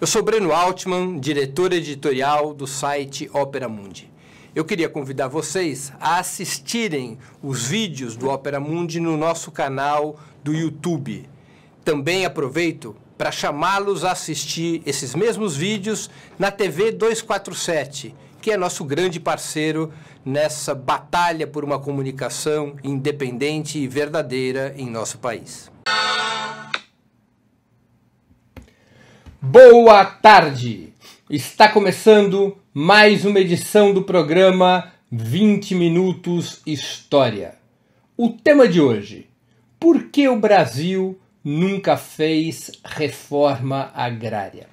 Eu sou Breno Altman, diretor editorial do site Opera Mundi. Eu queria convidar vocês a assistirem os vídeos do Opera Mundi no nosso canal do YouTube. Também aproveito para chamá-los a assistir esses mesmos vídeos na TV 247, que é nosso grande parceiro nessa batalha por uma comunicação independente e verdadeira em nosso país. Boa tarde! Está começando mais uma edição do programa 20 Minutos História. O tema de hoje: por que o Brasil nunca fez reforma agrária?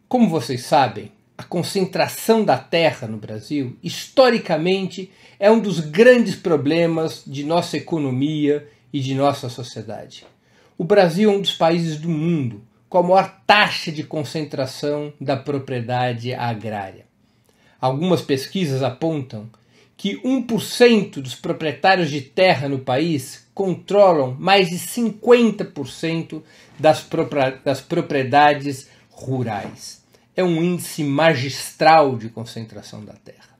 Como vocês sabem, a concentração da terra no Brasil, historicamente, é um dos grandes problemas de nossa economia e de nossa sociedade. O Brasil é um dos países do mundo com a maior taxa de concentração da propriedade agrária. Algumas pesquisas apontam que 1% dos proprietários de terra no país controlam mais de 50% das propriedades rurais. É um índice magistral de concentração da terra.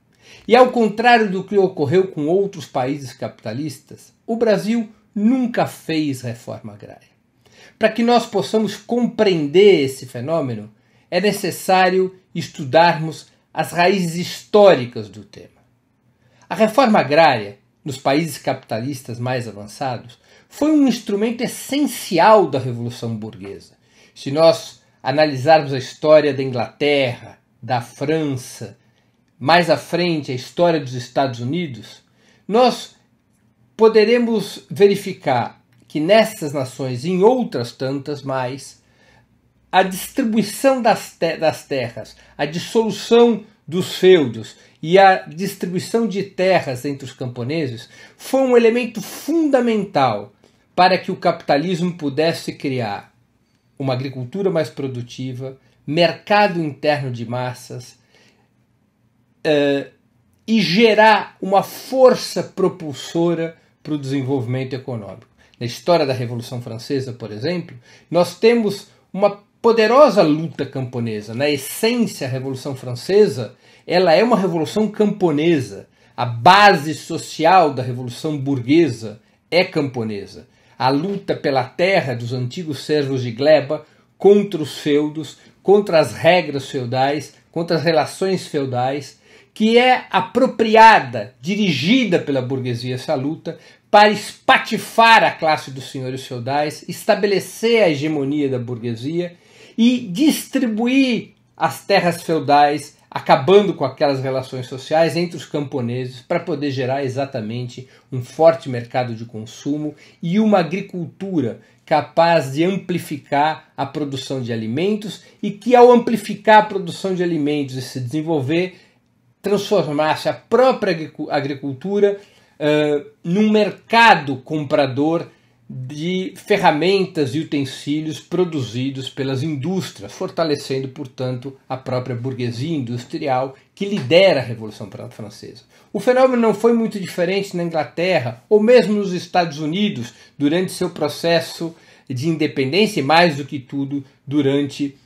E ao contrário do que ocorreu com outros países capitalistas, o Brasil nunca fez reforma agrária. Para que nós possamos compreender esse fenômeno, é necessário estudarmos as raízes históricas do tema. A reforma agrária, nos países capitalistas mais avançados, foi um instrumento essencial da Revolução Burguesa. Se nós analisarmos a história da Inglaterra, da França, mais à frente a história dos Estados Unidos, nós poderemos verificar que nessas nações e em outras tantas mais, a distribuição das terras, a dissolução dos feudos e a distribuição de terras entre os camponeses foi um elemento fundamental para que o capitalismo pudesse criar uma agricultura mais produtiva, mercado interno de massas e gerar uma força propulsora para o desenvolvimento econômico. Na história da Revolução Francesa, por exemplo, nós temos uma poderosa luta camponesa. Na essência, a Revolução Francesa ela é uma revolução camponesa. A base social da Revolução Burguesa é camponesa. A luta pela terra dos antigos servos de gleba contra os feudos, contra as regras feudais, contra as relações feudais, que é apropriada, dirigida pela burguesia essa luta, para espatifar a classe dos senhores feudais, estabelecer a hegemonia da burguesia e distribuir as terras feudais, acabando com aquelas relações sociais entre os camponeses, para poder gerar exatamente um forte mercado de consumo e uma agricultura capaz de amplificar a produção de alimentos e que, ao amplificar a produção de alimentos e se desenvolver, transformasse a própria agricultura num mercado comprador de ferramentas e utensílios produzidos pelas indústrias, fortalecendo, portanto, a própria burguesia industrial que lidera a Revolução Francesa. O fenômeno não foi muito diferente na Inglaterra ou mesmo nos Estados Unidos durante seu processo de independência e, mais do que tudo, durante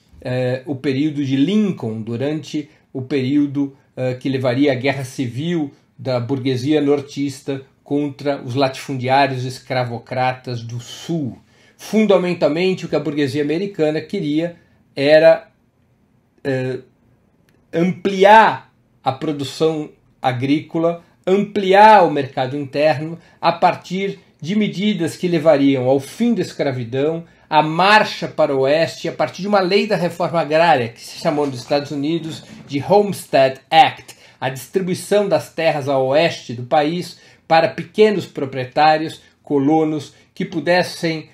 o período de Lincoln, durante o período que levaria à Guerra Civil da burguesia nortista contra os latifundiários escravocratas do Sul. Fundamentalmente, o que a burguesia americana queria era ampliar a produção agrícola, ampliar o mercado interno a partir de medidas que levariam ao fim da escravidão, a marcha para o oeste, a partir de uma lei da reforma agrária, que se chamou nos Estados Unidos de Homestead Act, a distribuição das terras ao oeste do país para pequenos proprietários, colonos, que pudessem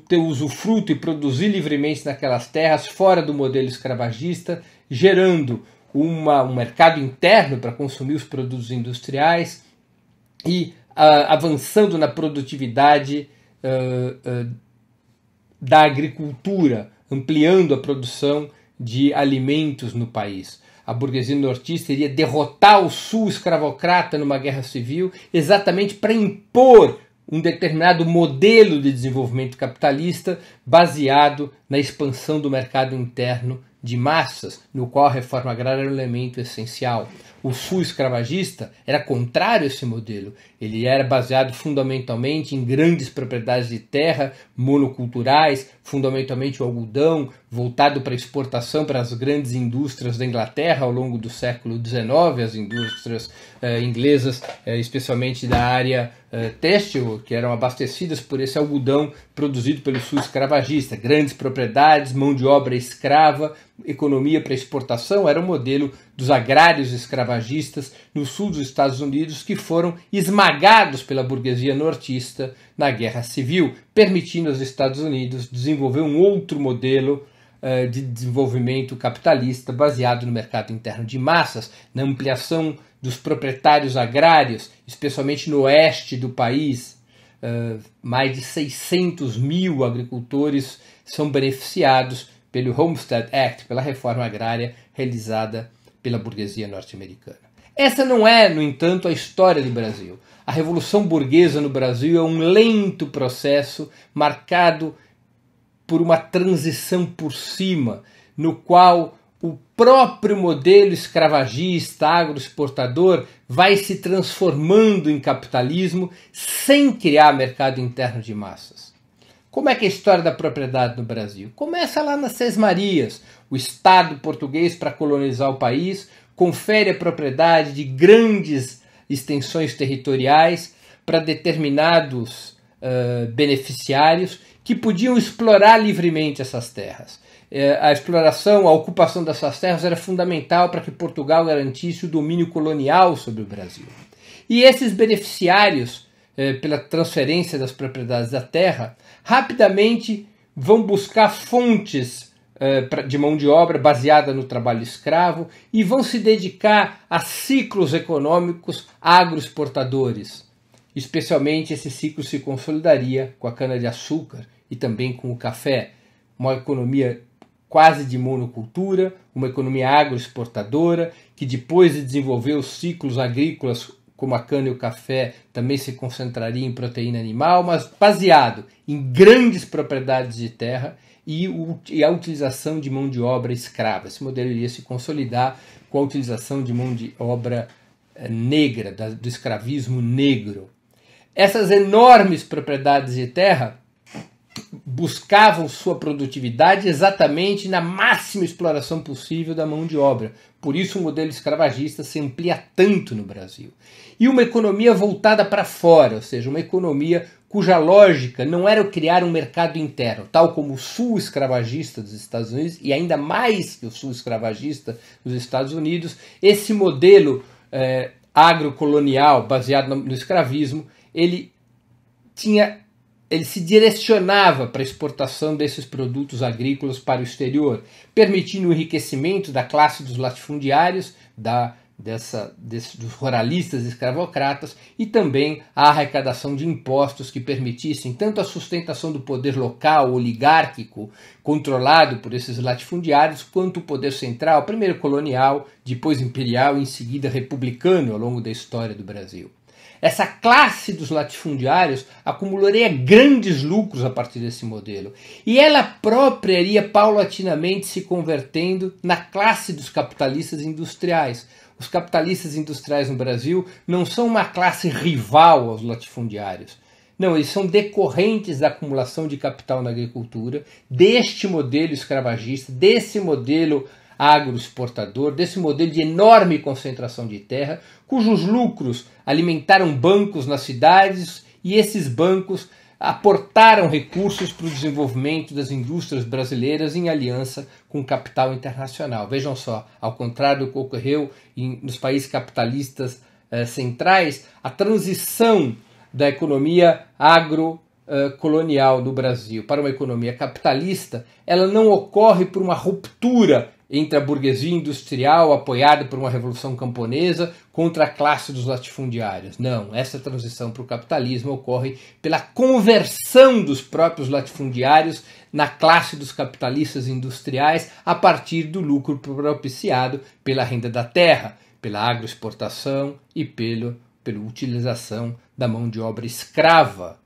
ter usufruto e produzir livremente naquelas terras, fora do modelo escravagista, gerando um mercado interno para consumir os produtos industriais e avançando na produtividade da agricultura, ampliando a produção de alimentos no país. A burguesia nortista iria derrotar o sul escravocrata numa guerra civil exatamente para impor um determinado modelo de desenvolvimento capitalista baseado na expansão do mercado interno de massas, no qual a reforma agrária era um elemento essencial. O sul escravagista era contrário a esse modelo. Ele era baseado fundamentalmente em grandes propriedades de terra monoculturais, fundamentalmente o algodão, voltado para exportação para as grandes indústrias da Inglaterra ao longo do século XIX, as indústrias inglesas, especialmente da área têxtil, que eram abastecidas por esse algodão produzido pelo sul escravagista. Grandes propriedades, mão de obra escrava, economia para exportação, era o modelo dos agrários escravagistas no sul dos Estados Unidos, que foram esmagados pela burguesia nortista na Guerra Civil, permitindo aos Estados Unidos desenvolver um outro modelo de desenvolvimento capitalista baseado no mercado interno de massas, na ampliação dos proprietários agrários, especialmente no oeste do país. Mais de 600 mil agricultores são beneficiados pelo Homestead Act, pela reforma agrária realizada pela burguesia norte-americana. Essa não é, no entanto, a história do Brasil. A Revolução Burguesa no Brasil é um lento processo marcado por uma transição por cima, no qual o próprio modelo escravagista, agroexportador, vai se transformando em capitalismo sem criar mercado interno de massas. Como é que é a história da propriedade no Brasil? Começa lá nas Sesmarias. O Estado português, para colonizar o país, confere a propriedade de grandes extensões territoriais para determinados beneficiários que podiam explorar livremente essas terras. A exploração, a ocupação dessas terras era fundamental para que Portugal garantisse o domínio colonial sobre o Brasil. E esses beneficiários, pela transferência das propriedades da terra, rapidamente vão buscar fontes de mão de obra baseada no trabalho escravo e vão se dedicar a ciclos econômicos agroexportadores. Especialmente esse ciclo se consolidaria com a cana-de-açúcar e também com o café, uma economia quase de monocultura, uma economia agroexportadora que depois de desenvolver os ciclos agrícolas como a cana e o café também se concentraria em proteína animal, mas baseado em grandes propriedades de terra e a utilização de mão de obra escrava. Esse modelo iria se consolidar com a utilização de mão de obra negra, do escravismo negro. Essas enormes propriedades de terra buscavam sua produtividade exatamente na máxima exploração possível da mão de obra. Por isso o modelo escravagista se amplia tanto no Brasil. E uma economia voltada para fora, ou seja, uma economia cuja lógica não era criar um mercado interno, tal como o sul escravagista dos Estados Unidos, e ainda mais que o sul escravagista dos Estados Unidos, esse modelo agrocolonial baseado no escravismo, ele se direcionava para a exportação desses produtos agrícolas para o exterior, permitindo o enriquecimento da classe dos latifundiários, dos ruralistas e escravocratas, e também a arrecadação de impostos que permitissem tanto a sustentação do poder local, oligárquico, controlado por esses latifundiários, quanto o poder central, primeiro colonial, depois imperial e em seguida republicano ao longo da história do Brasil. Essa classe dos latifundiários acumularia grandes lucros a partir desse modelo. E ela própria iria paulatinamente se convertendo na classe dos capitalistas industriais. Os capitalistas industriais no Brasil não são uma classe rival aos latifundiários. Não, eles são decorrentes da acumulação de capital na agricultura, deste modelo escravagista, desse modelo agroexportador, desse modelo de enorme concentração de terra, cujos lucros alimentaram bancos nas cidades e esses bancos aportaram recursos para o desenvolvimento das indústrias brasileiras em aliança com o capital internacional. Vejam só, ao contrário do que ocorreu nos países capitalistas centrais, a transição da economia agrocolonial do Brasil para uma economia capitalista, ela não ocorre por uma ruptura entre a burguesia industrial apoiada por uma revolução camponesa contra a classe dos latifundiários. Não, essa transição para o capitalismo ocorre pela conversão dos próprios latifundiários na classe dos capitalistas industriais a partir do lucro propiciado pela renda da terra, pela agroexportação e pela utilização da mão de obra escrava.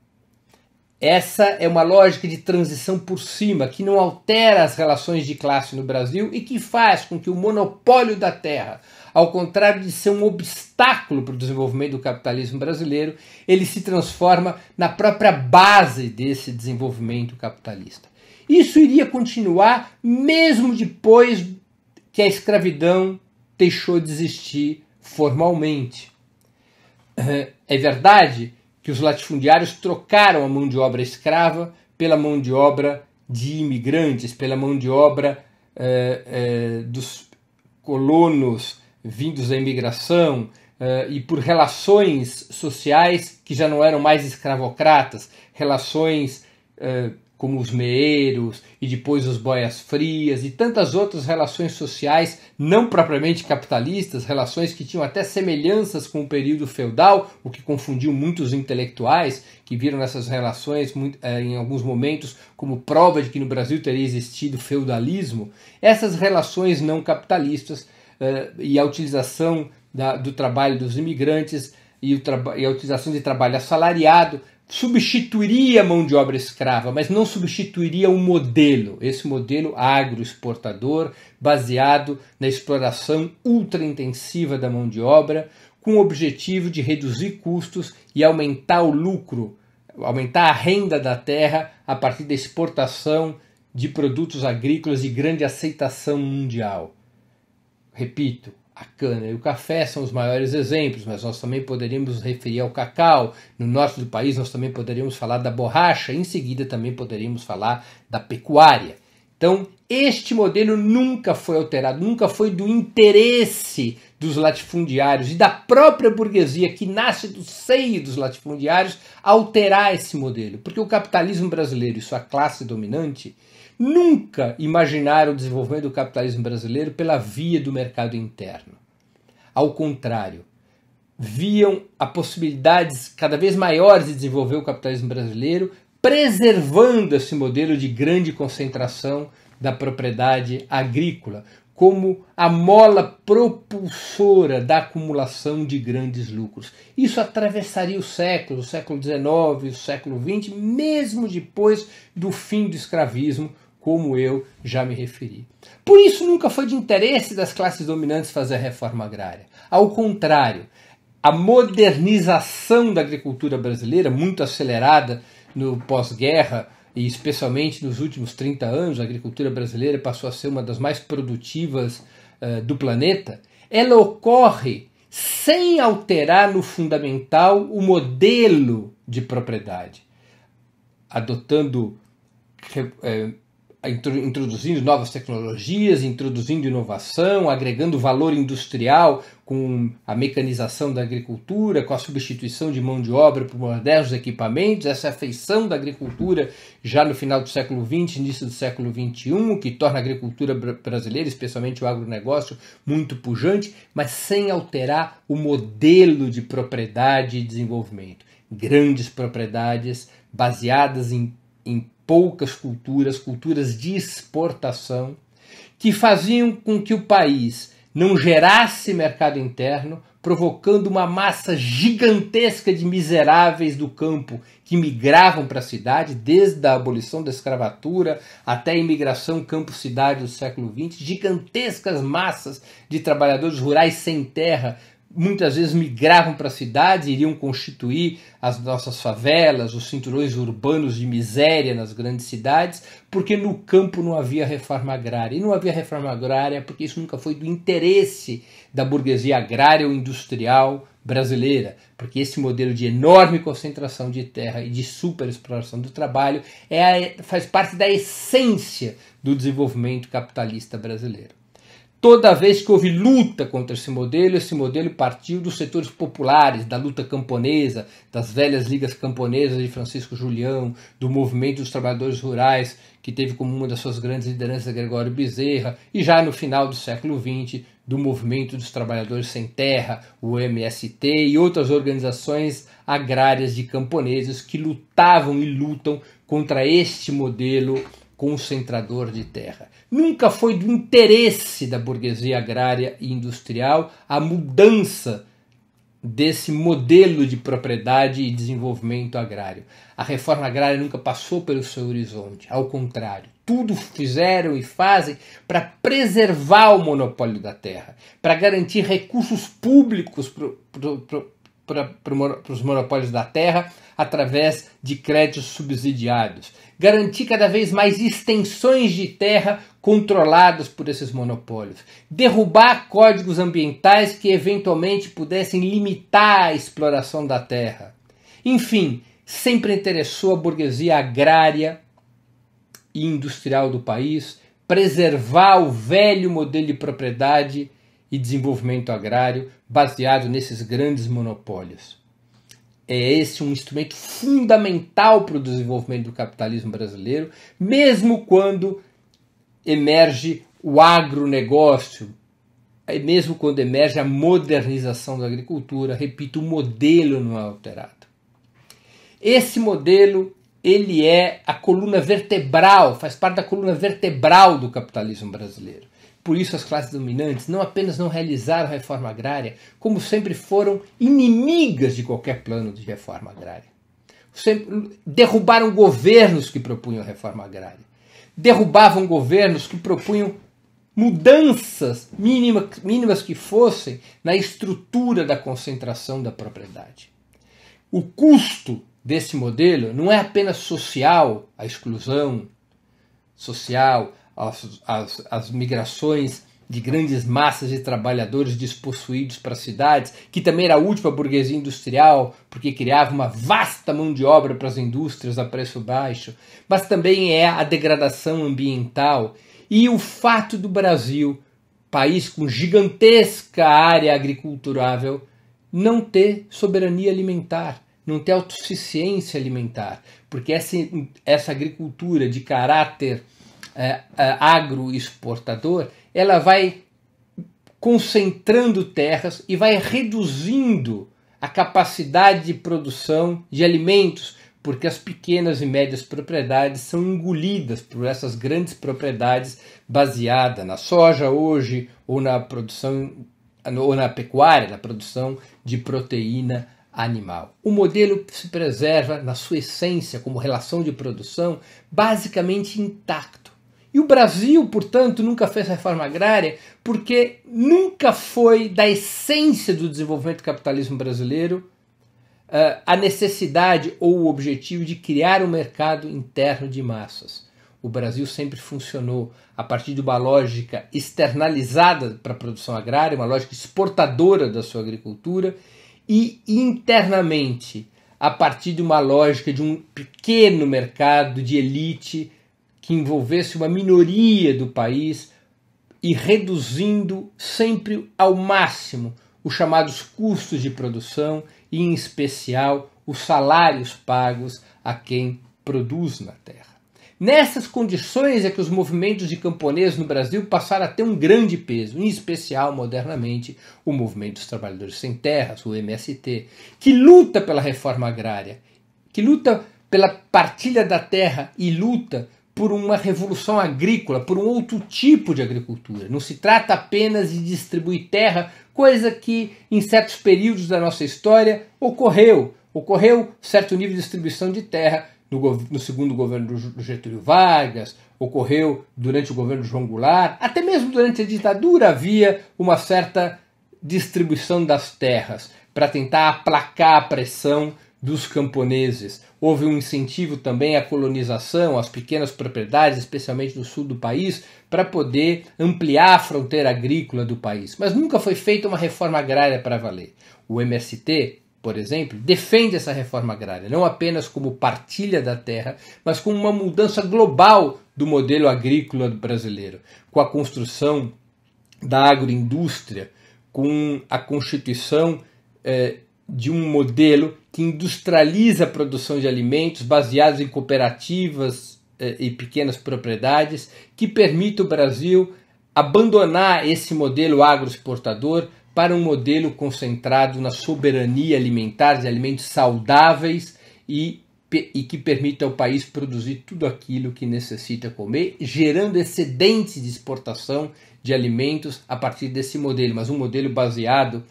Essa é uma lógica de transição por cima, que não altera as relações de classe no Brasil e que faz com que o monopólio da terra, ao contrário de ser um obstáculo para o desenvolvimento do capitalismo brasileiro, ele se transforma na própria base desse desenvolvimento capitalista. Isso iria continuar mesmo depois que a escravidão deixou de existir formalmente. É verdade que os latifundiários trocaram a mão de obra escrava pela mão de obra de imigrantes, pela mão de obra dos colonos vindos da imigração e por relações sociais que já não eram mais escravocratas, relações como os meeiros e depois os boias frias e tantas outras relações sociais não propriamente capitalistas, relações que tinham até semelhanças com o período feudal, o que confundiu muitos intelectuais que viram nessas relações em alguns momentos como prova de que no Brasil teria existido feudalismo. Essas relações não capitalistas e a utilização do trabalho dos imigrantes e a utilização de trabalho assalariado substituiria a mão de obra escrava, mas não substituiria um modelo, esse modelo agroexportador, baseado na exploração ultraintensiva da mão de obra, com o objetivo de reduzir custos e aumentar o lucro, aumentar a renda da terra a partir da exportação de produtos agrícolas de grande aceitação mundial. Repito, a cana e o café são os maiores exemplos, mas nós também poderíamos nos referir ao cacau. No norte do país nós também poderíamos falar da borracha, em seguida também poderíamos falar da pecuária. Então, este modelo nunca foi alterado, nunca foi do interesse dos latifundiários e da própria burguesia que nasce do seio dos latifundiários alterar esse modelo, porque o capitalismo brasileiro e sua classe dominante nunca imaginaram o desenvolvimento do capitalismo brasileiro pela via do mercado interno. Ao contrário, viam a possibilidades cada vez maiores de desenvolver o capitalismo brasileiro, preservando esse modelo de grande concentração da propriedade agrícola, como a mola propulsora da acumulação de grandes lucros. Isso atravessaria o século XIX, o século XX, mesmo depois do fim do escravismo, como eu já me referi. Por isso nunca foi de interesse das classes dominantes fazer a reforma agrária. Ao contrário, a modernização da agricultura brasileira, muito acelerada no pós-guerra, e especialmente nos últimos 30 anos, a agricultura brasileira passou a ser uma das mais produtivas do planeta, ela ocorre sem alterar no fundamental o modelo de propriedade, adotando introduzindo novas tecnologias, introduzindo inovação, agregando valor industrial com a mecanização da agricultura, com a substituição de mão de obra por modernos equipamentos, essa é a feição da agricultura já no final do século XX, início do século XXI, que torna a agricultura brasileira, especialmente o agronegócio, muito pujante, mas sem alterar o modelo de propriedade e desenvolvimento. Grandes propriedades baseadas em poucas culturas de exportação, que faziam com que o país não gerasse mercado interno, provocando uma massa gigantesca de miseráveis do campo que migravam para a cidade, desde a abolição da escravatura até a imigração campo-cidade do século XX, gigantescas massas de trabalhadores rurais sem terra, muitas vezes migravam para as cidades e iriam constituir as nossas favelas, os cinturões urbanos de miséria nas grandes cidades, porque no campo não havia reforma agrária. E não havia reforma agrária porque isso nunca foi do interesse da burguesia agrária ou industrial brasileira, porque esse modelo de enorme concentração de terra e de superexploração do trabalho faz parte da essência do desenvolvimento capitalista brasileiro. Toda vez que houve luta contra esse modelo partiu dos setores populares, da luta camponesa, das velhas ligas camponesas de Francisco Julião, do movimento dos trabalhadores rurais, que teve como uma das suas grandes lideranças Gregório Bezerra, e já no final do século XX, do movimento dos trabalhadores sem terra, o MST, e outras organizações agrárias de camponeses que lutavam e lutam contra este modelo concentrador de terra. Nunca foi do interesse da burguesia agrária e industrial a mudança desse modelo de propriedade e desenvolvimento agrário. A reforma agrária nunca passou pelo seu horizonte, ao contrário. Tudo fizeram e fazem para preservar o monopólio da terra, para garantir recursos públicos para os monopólios da terra através de créditos subsidiados. Garantir cada vez mais extensões de terra controladas por esses monopólios. Derrubar códigos ambientais que eventualmente pudessem limitar a exploração da terra. Enfim, sempre interessou a burguesia agrária e industrial do país preservar o velho modelo de propriedade e desenvolvimento agrário baseado nesses grandes monopólios. É esse um instrumento fundamental para o desenvolvimento do capitalismo brasileiro, mesmo quando emerge o agronegócio, mesmo quando emerge a modernização da agricultura. Repito, o modelo não é alterado. Esse modelo, ele é a coluna vertebral, faz parte da coluna vertebral do capitalismo brasileiro. Por isso as classes dominantes não apenas não realizaram a reforma agrária, como sempre foram inimigas de qualquer plano de reforma agrária. Sempre derrubaram governos que propunham reforma agrária. Derrubavam governos que propunham mudanças mínimas que fossem na estrutura da concentração da propriedade. O custo desse modelo não é apenas social, a exclusão social, as migrações de grandes massas de trabalhadores despossuídos para as cidades, que também era útil para a burguesia industrial, porque criava uma vasta mão de obra para as indústrias a preço baixo, mas também é a degradação ambiental e o fato do Brasil, país com gigantesca área agriculturável, não ter soberania alimentar, não ter autossuficiência alimentar, porque essa agricultura de caráter agroexportador, ela vai concentrando terras e vai reduzindo a capacidade de produção de alimentos, porque as pequenas e médias propriedades são engolidas por essas grandes propriedades baseadas na soja hoje, ou na produção, ou na pecuária, na produção de proteína animal. O modelo se preserva na sua essência como relação de produção basicamente intacto. E o Brasil, portanto, nunca fez reforma agrária porque nunca foi da essência do desenvolvimento do capitalismo brasileiro a necessidade ou o objetivo de criar um mercado interno de massas. O Brasil sempre funcionou a partir de uma lógica externalizada para a produção agrária, uma lógica exportadora da sua agricultura, e internamente a partir de uma lógica de um pequeno mercado de elite que envolvesse uma minoria do país e reduzindo sempre ao máximo os chamados custos de produção e, em especial, os salários pagos a quem produz na terra. Nessas condições é que os movimentos de camponeses no Brasil passaram a ter um grande peso, em especial, modernamente, o Movimento dos Trabalhadores Sem Terras, o MST, que luta pela reforma agrária, que luta pela partilha da terra e luta por uma revolução agrícola, por um outro tipo de agricultura. Não se trata apenas de distribuir terra, coisa que em certos períodos da nossa história ocorreu. Ocorreu certo nível de distribuição de terra no segundo governo do Getúlio Vargas, ocorreu durante o governo do João Goulart, até mesmo durante a ditadura havia uma certa distribuição das terras para tentar aplacar a pressão dos camponeses. Houve um incentivo também à colonização, às pequenas propriedades, especialmente no sul do país, para poder ampliar a fronteira agrícola do país. Mas nunca foi feita uma reforma agrária para valer. O MST, por exemplo, defende essa reforma agrária, não apenas como partilha da terra, mas como uma mudança global do modelo agrícola brasileiro, com a construção da agroindústria, com a constituição de um modelo que industrializa a produção de alimentos baseados em cooperativas e pequenas propriedades, que permite o Brasil abandonar esse modelo agroexportador para um modelo concentrado na soberania alimentar, de alimentos saudáveis e que permita ao país produzir tudo aquilo que necessita comer, gerando excedentes de exportação de alimentos a partir desse modelo, mas um modelo baseado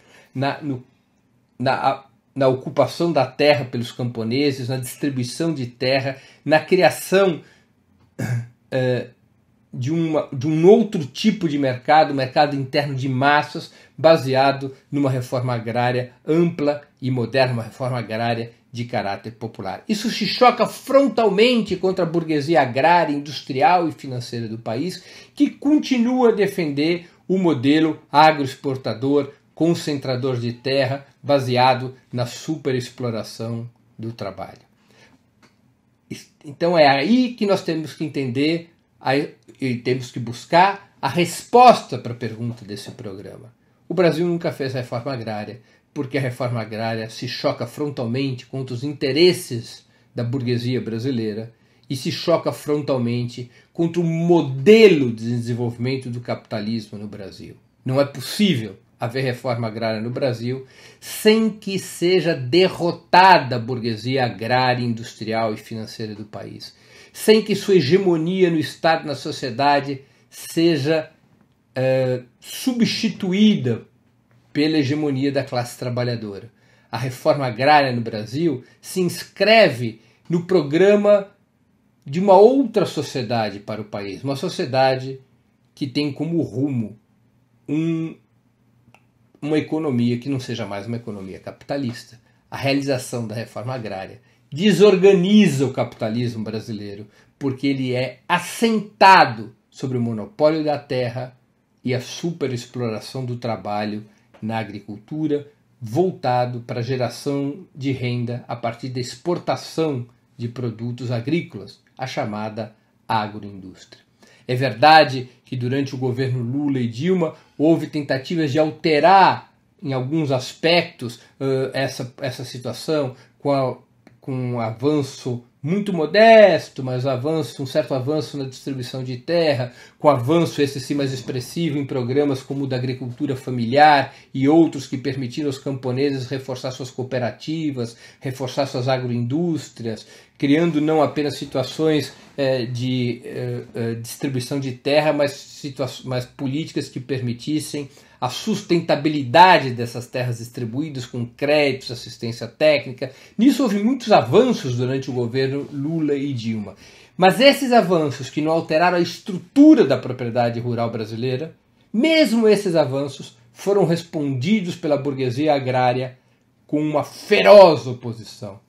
na ocupação da terra pelos camponeses, na distribuição de terra, na criação de um outro tipo de mercado, mercado interno de massas, baseado numa reforma agrária ampla e moderna, uma reforma agrária de caráter popular. Isso se choca frontalmente contra a burguesia agrária, industrial e financeira do país, que continua a defender o modelo agroexportador, concentrador de terra, baseado na superexploração do trabalho. Então é aí que nós temos que entender e temos que buscar a resposta para a pergunta desse programa. O Brasil nunca fez reforma agrária, porque a reforma agrária se choca frontalmente contra os interesses da burguesia brasileira e se choca frontalmente contra o modelo de desenvolvimento do capitalismo no Brasil. Não é possível haver reforma agrária no Brasil sem que seja derrotada a burguesia agrária, industrial e financeira do país, sem que sua hegemonia no Estado e na sociedade seja substituída pela hegemonia da classe trabalhadora. A reforma agrária no Brasil se inscreve no programa de uma outra sociedade para o país, uma sociedade que tem como rumo uma economia que não seja mais uma economia capitalista. A realização da reforma agrária desorganiza o capitalismo brasileiro, porque ele é assentado sobre o monopólio da terra e a superexploração do trabalho na agricultura, voltado para a geração de renda a partir da exportação de produtos agrícolas, a chamada agroindústria. É verdade que durante o governo Lula e Dilma houve tentativas de alterar em alguns aspectos essa situação com um avanço muito modesto, mas um certo avanço na distribuição de terra, com avanço esse sim mais expressivo em programas como o da agricultura familiar e outros que permitiram aos camponeses reforçar suas cooperativas, reforçar suas agroindústrias, criando não apenas situações de distribuição de terra, mas políticas que permitissem a sustentabilidade dessas terras distribuídas com créditos, assistência técnica. Nisso houve muitos avanços durante o governo Lula e Dilma. Mas esses avanços que não alteraram a estrutura da propriedade rural brasileira, mesmo esses avanços foram respondidos pela burguesia agrária com uma feroz oposição.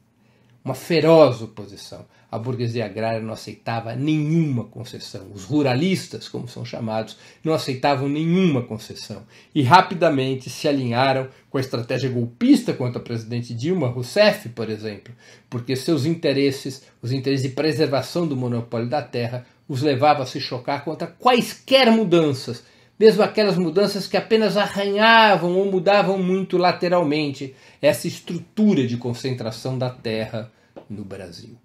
Uma feroz oposição. A burguesia agrária não aceitava nenhuma concessão. Os ruralistas, como são chamados, não aceitavam nenhuma concessão. E rapidamente se alinharam com a estratégia golpista contra a presidente Dilma Rousseff, por exemplo, porque seus interesses, os interesses de preservação do monopólio da terra, os levavam a se chocar contra quaisquer mudanças, mesmo aquelas mudanças que apenas arranhavam ou mudavam muito lateralmente essa estrutura de concentração da terra no Brasil.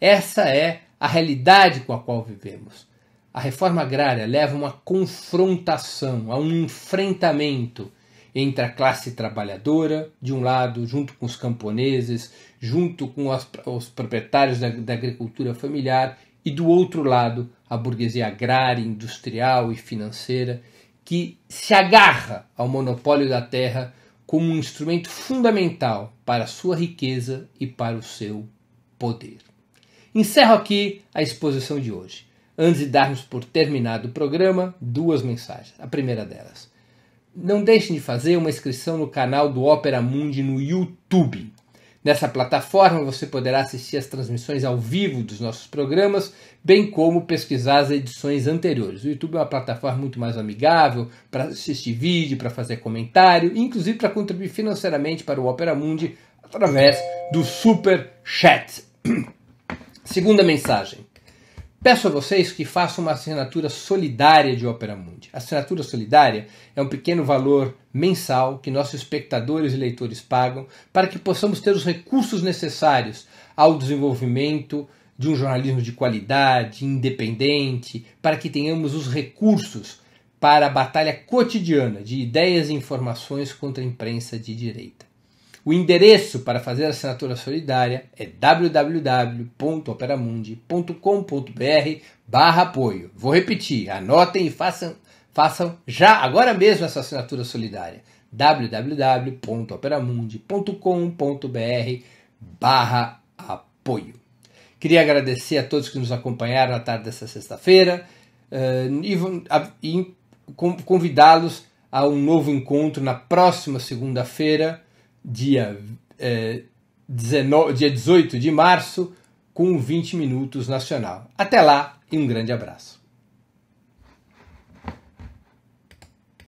Essa é a realidade com a qual vivemos. A reforma agrária leva a uma confrontação, a um enfrentamento entre a classe trabalhadora, de um lado, junto com os camponeses, junto com os proprietários da agricultura familiar, e do outro lado, a burguesia agrária, industrial e financeira, que se agarra ao monopólio da terra como um instrumento fundamental para a sua riqueza e para o seu poder. Encerro aqui a exposição de hoje. Antes de darmos por terminado o programa, 2 mensagens. A primeira delas: não deixem de fazer uma inscrição no canal do Opera Mundi no YouTube. Nessa plataforma você poderá assistir as transmissões ao vivo dos nossos programas, bem como pesquisar as edições anteriores. O YouTube é uma plataforma muito mais amigável para assistir vídeo, para fazer comentário, inclusive para contribuir financeiramente para o Opera Mundi através do Super Chat. Segunda mensagem: peço a vocês que façam uma assinatura solidária de Opera Mundi. A assinatura solidária é um pequeno valor mensal que nossos espectadores e leitores pagam para que possamos ter os recursos necessários ao desenvolvimento de um jornalismo de qualidade, independente, para que tenhamos os recursos para a batalha cotidiana de ideias e informações contra a imprensa de direita. O endereço para fazer a assinatura solidária é www.operamundi.com.br/apoio. Vou repetir, anotem e façam já agora mesmo essa assinatura solidária. www.operamundi.com.br/apoio. Queria agradecer a todos que nos acompanharam na tarde dessa sexta-feira e convidá-los a um novo encontro na próxima segunda-feira, dia 18 de março, com 20 Minutos Nacional. Até lá e um grande abraço.